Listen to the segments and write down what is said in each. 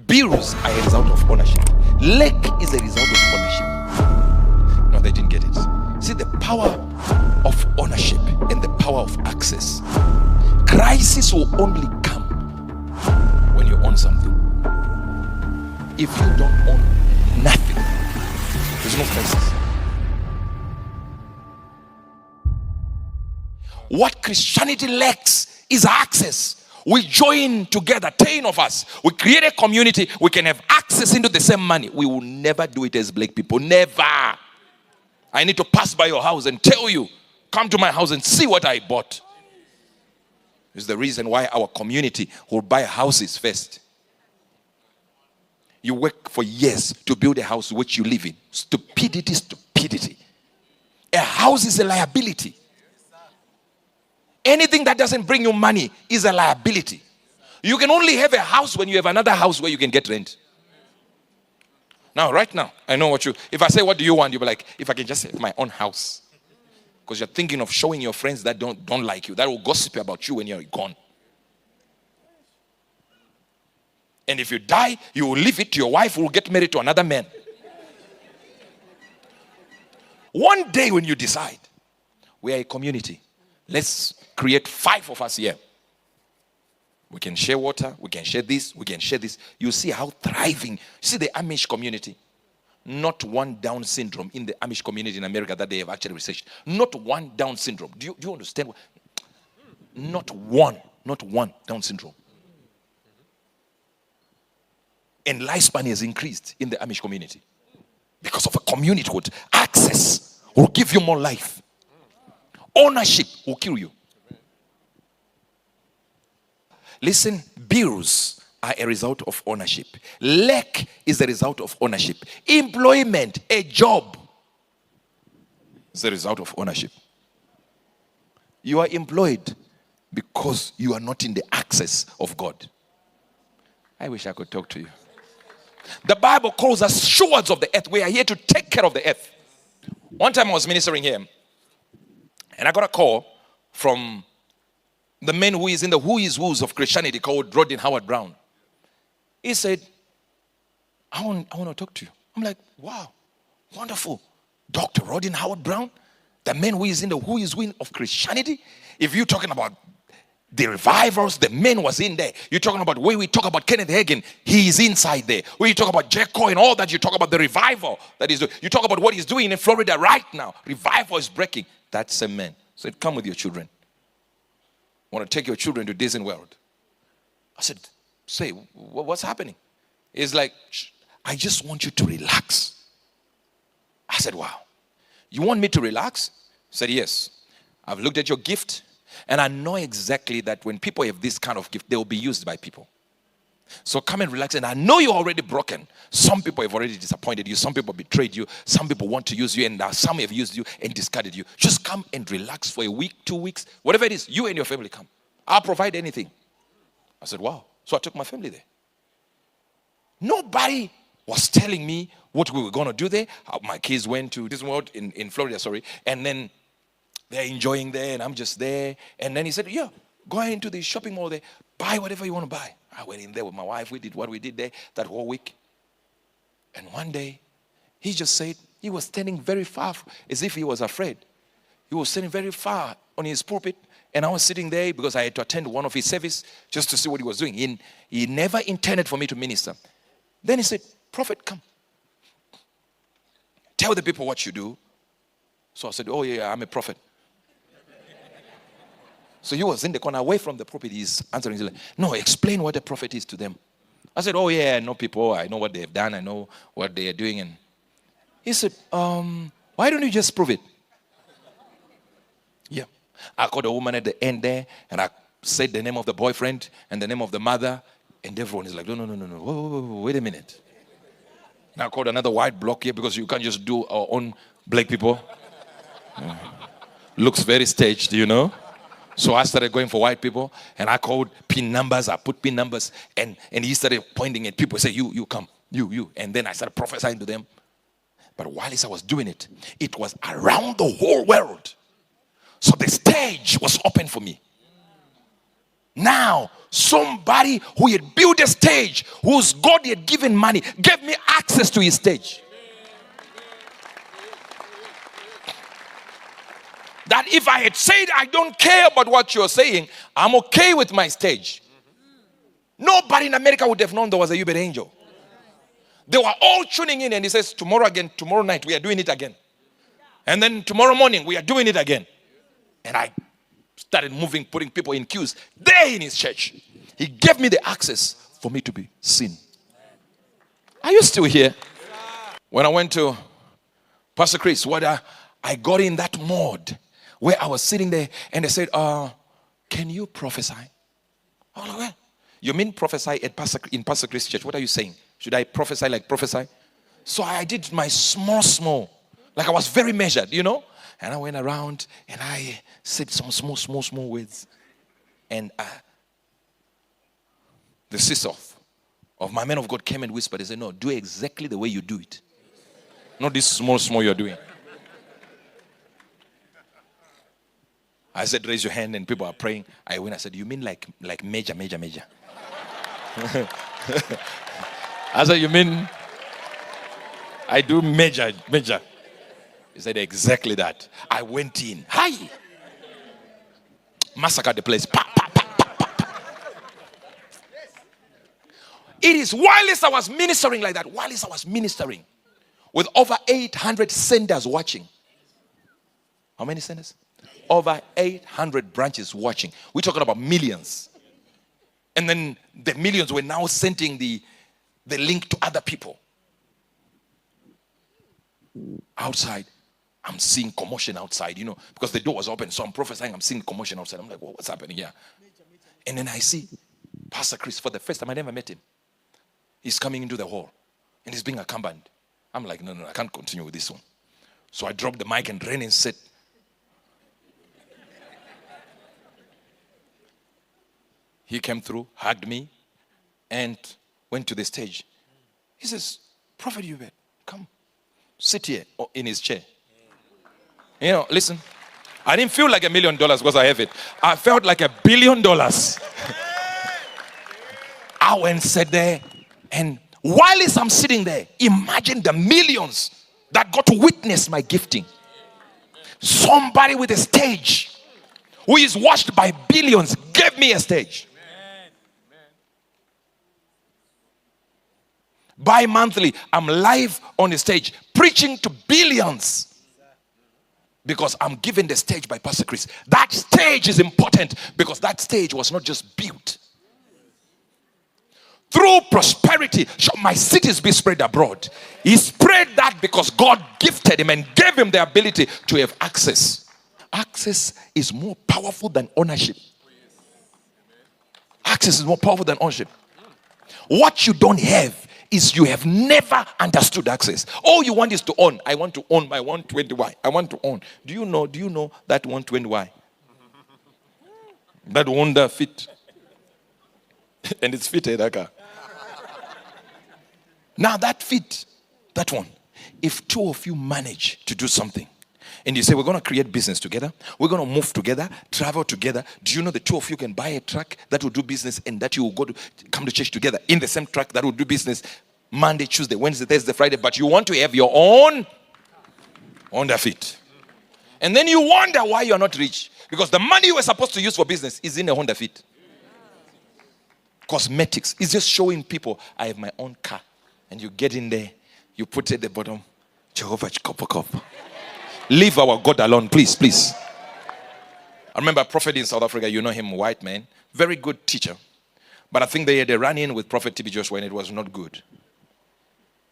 Bills are a result of ownership. Lack is a result of ownership. No, they didn't get it. See the power of ownership and the power of access. Crisis will only come when you own something. If you don't own nothing, there's no crisis. What Christianity lacks is access. We join together, 10 of us. We create a community. We can have access into the same money. We will never do it as black people. Never. I need to pass by your house and tell you, come to my house and see what I bought. It's the reason why our community will buy houses first. You work for years to build a house which you live in. Stupidity, stupidity. A house is a liability. Anything that doesn't bring you money is a liability. You can only have a house when you have another house where you can get rent. Now, right now, I know what if I say, what do you want? You'll be like, if I can just have my own house. Because you're thinking of showing your friends that don't like you. That will gossip about you when you're gone. And if you die, you will leave it to your wife who will get married to another man. One day when you decide, we are a community. Let's create 5 of us here. We can share water. We can share this. We can share this. You see how thriving. See the Amish community. Not one Down syndrome in the Amish community in America that they have actually researched. Not one Down syndrome. Do you understand? Not one Down syndrome. And lifespan has increased in the Amish community. Because of a community with access will give you more life. Ownership will kill you. Listen, bills are a result of ownership. Lack is a result of ownership. Employment, a job, is a result of ownership. You are employed because you are not in the access of God. I wish I could talk to you. The Bible calls us stewards of the earth. We are here to take care of the earth. One time I was ministering here, and I got a call from the man who is in the who is who's of Christianity called Rodin Howard Brown. He said, I want to talk to you. I'm like, wow, wonderful. Dr. Rodin Howard Brown, the man who is in the who is who of Christianity. If you're talking about the revivals, the man was in there. You're talking about where we talk about Kenneth Hagin, he is inside there. When you talk about Jericho and all that, you talk about the revival that is doing. You talk about what he's doing in Florida right now. Revival is breaking. That's a man. So come with your children. Want to take your children to Disney World. I said, say, what's happening? It's like, I just want you to relax. I said, wow. You want me to relax? He said, yes. I've looked at your gift, and I know exactly that when people have this kind of gift, they will be used by people. So come and relax. And I know you're already broken. Some people have already disappointed you. Some people betrayed you. Some people want to use you, and some have used you and discarded you. Just come and relax for a week, 2 weeks, whatever it is. You and your family come. I'll provide anything. I said, wow. So I took my family there. Nobody was telling me what we were going to do there. My kids went to Disney World in Florida, and then they're enjoying there, and I'm just there. And then he said, yeah, go into the shopping mall there. Buy whatever you want to buy. I went in there with my wife. We did what we did there that whole week. And one day, he just said, he was standing very far, as if he was afraid. He was standing very far on his pulpit. And I was sitting there because I had to attend one of his service just to see what he was doing. He never intended for me to minister. Then he said, prophet, come. Tell the people what you do. So I said, oh yeah, I'm a prophet. So he was in the corner away from the prophet. He's answering. He's like, no, explain what a prophet is to them. I said, oh yeah, I know people. I know what they've done. I know what they are doing. And he said, why don't you just prove it? Yeah. I called a woman at the end there, and I said the name of the boyfriend and the name of the mother, and everyone is like, no. Whoa, wait a minute. And I called another white block here because you can't just do our own black people. Looks very staged, you know. So I started going for white people, and I called pin numbers. I put pin numbers, and he started pointing at people. Say, you come, you. And then I started prophesying to them. But while I was doing it, it was around the whole world. So the stage was open for me. Now, somebody who had built a stage, whose God had given money, gave me access to his stage. That if I had said, I don't care about what you're saying, I'm okay with my stage, nobody in America would have known there was a Uebert angel. They were all tuning in, and he says, tomorrow again, tomorrow night, we are doing it again. And then tomorrow morning, we are doing it again. And I started moving, putting people in queues there in his church. He gave me the access for me to be seen. Are you still here? When I went to Pastor Chris, I got in that mode where I was sitting there, and they said, can you prophesy? I was like, well, you mean prophesy in Pastor Chris' church? What are you saying? Should I prophesy like prophesy? So I did my small, like I was very measured, you know. And I went around and I said some small words. And the sister of my man of God came and whispered. He said, no, do exactly the way you do it. Not this small you're doing. I said, raise your hand, and people are praying. I went, I said, you mean like major? I said, you mean I do major? He said, exactly that. I went in. Hi. Massacred the place. Pa, pa, pa, pa, pa, pa. It is whilst I was ministering like that, whilst I was ministering, with over 800 senders watching. How many senders? Over 800 branches watching. We're talking about millions. And then the millions were now sending the link to other people. Outside, I'm seeing commotion outside, you know, because the door was open. So I'm prophesying, I'm seeing commotion outside. I'm like, well, what's happening here? And then I see Pastor Chris for the first time. I never met him. He's coming into the hall and he's being accompanied. I'm like, no, I can't continue with this one. So I dropped the mic and ran and said, he came through, hugged me, and went to the stage. He says, Prophet Uebert, come, sit here in his chair. You know, listen, I didn't feel like $1 million because I have it. I felt like $1 billion. I went and sat there, and while I'm sitting there, imagine the millions that got to witness my gifting. Somebody with a stage who is watched by billions gave me a stage. Bi-monthly, I'm live on the stage preaching to billions because I'm given the stage by Pastor Chris. That stage is important because that stage was not just built. Through prosperity, shall my cities be spread abroad. He spread that because God gifted him and gave him the ability to have access. Access is more powerful than ownership. Access is more powerful than ownership. What you don't have is you have never understood access. All you want is to own. I want to own my 120Y. I want to own. Do you know that 120Y? That Honda Fit. And it's fitted, that car. Now that Fit, that one, if two of you manage to do something, and you say, we're going to create business together, we're going to move together, travel together. Do you know the two of you can buy a truck that will do business and that you will come to church together in the same truck that will do business Monday, Tuesday, Wednesday, Thursday, Friday, but you want to have your own Honda Fit. And then you wonder why you are not rich. Because the money you were supposed to use for business is in a Honda Fit. Cosmetics is just showing people, I have my own car. And you get in there, you put it at the bottom, Jehovah, cop. Leave our God alone, please. I remember a prophet in South Africa, you know him, white man, very good teacher. But I think they had a run-in with Prophet TB Joshua and it was not good.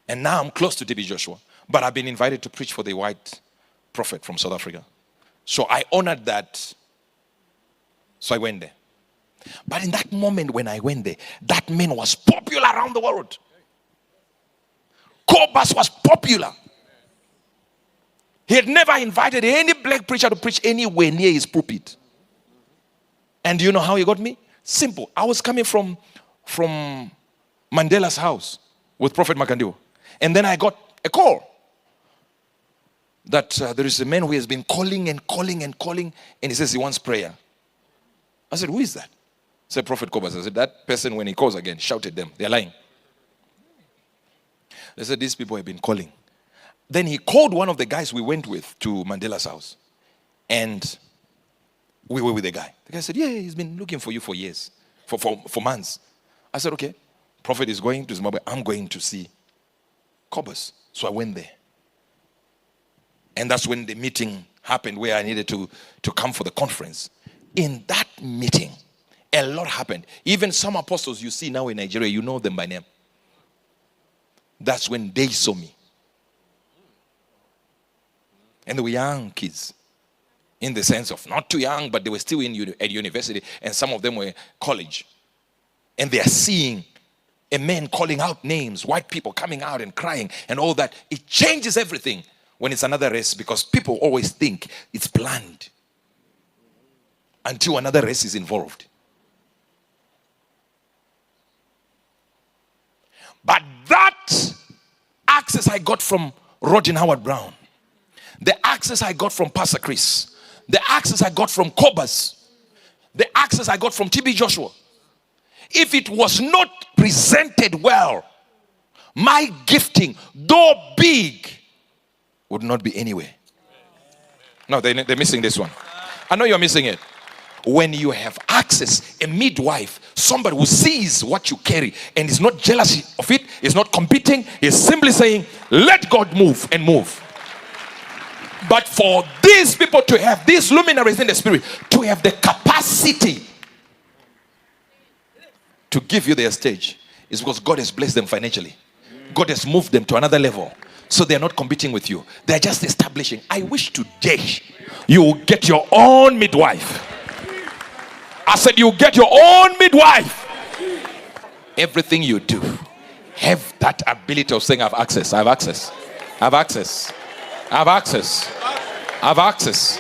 And now I'm close to TB Joshua. But I've been invited to preach for the white prophet from South Africa. So I honored that. So I went there. But in that moment when I went there, that man was popular around the world. Cobus was popular. He had never invited any black preacher to preach anywhere near his pulpit. And do you know how he got me? Simple. I was coming from Mandela's house with Prophet Makandiwo. And then I got a call that there is a man who has been calling. And he says he wants prayer. I said, who is that? Said Prophet Cobus. I said, that person, when he calls again, shout at them. They're lying. They said, these people have been calling. Then he called one of the guys we went with to Mandela's house. And we were with the guy. The guy said, yeah, he's been looking for you for years, for months. I said, okay, Prophet is going to Zimbabwe. I'm going to see Cobus. So I went there. And that's when the meeting happened where I needed to come for the conference. In that meeting, a lot happened. Even some apostles you see now in Nigeria, you know them by name. That's when they saw me. And they were young kids. In the sense of not too young, but they were still at university. And some of them were college. And they are seeing a man calling out names, white people coming out and crying and all that. It changes everything when it's another race, because people always think it's planned until another race is involved. But that access I got from Rodin Howard Brown, the access I got from Pastor Chris, the access I got from Cobus, the access I got from TB Joshua, if it was not presented well, my gifting, though big, would not be anywhere. No, they're missing this one. I know you're missing it. When you have access, a midwife, somebody who sees what you carry and is not jealous of it, is not competing, is simply saying, let God move and move. But for these people to have, these luminaries in the spirit, to have the capacity to give you their stage, is because God has blessed them financially. God has moved them to another level. So they're not competing with you. They're just establishing. I wish today you will get your own midwife. I said you get your own midwife. Everything you do, have that ability of saying, I have access, I have access, I have access, I have access, I have access.